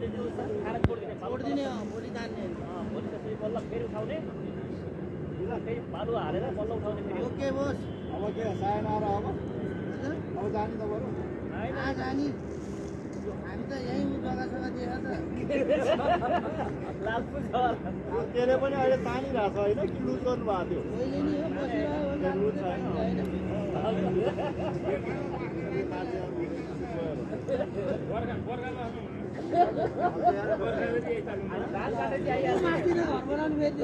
छोडिदिने भोलि जान्ने भोलि त्यसपछि बल्ल फेरि उठाउने त्यही बालु हालेर बल्ल उठाउने फेरि ओके बोस अब के सायन आएर अब जाने तपाईँहरू जाने हामी त यहीँ जग्गा दिएर त त्यसले पनि अहिले तानिरहेको छ होइन कि लुज गर्नु भएको थियो पहिले नि हो बसिरह्यो लुज छैन माथि त घर बनाउनु फेरि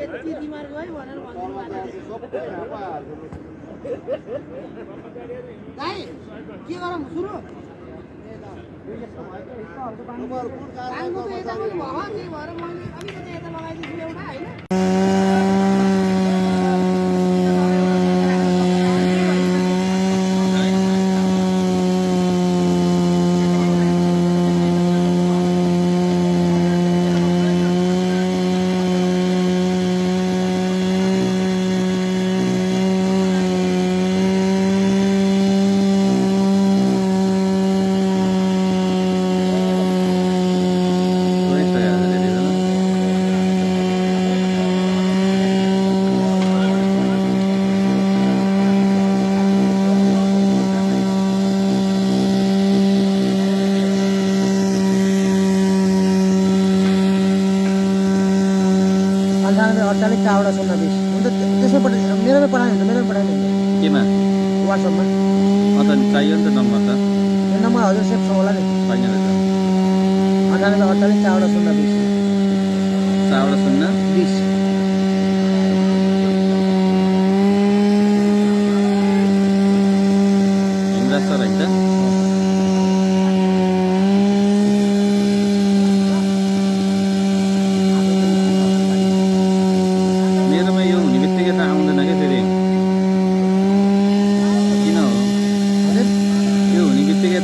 यति बिमार गयो भनेर भनिदिनु भाइ के गरौँ सुरु पानीको त यता पनि भयो त्यही भएर मैले अलिकति यता लगाइदिन्छु एउटा होइन चावडा 020 हुन्छ त्यसै पठाइदिनु मेरोमै पठाइदिनु मेरोमै पठाइदिनु केमा वाट्सएपमा अन्त चाहियो नि त नम्बर त यो नम्बर हजुर सेभ छ होला नि छैन रहेछ 9848 चावडा 020 चावडा 020 हिमराज सर होइन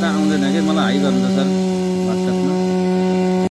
आउँदैन कि मलाई हाई गर्नु त सर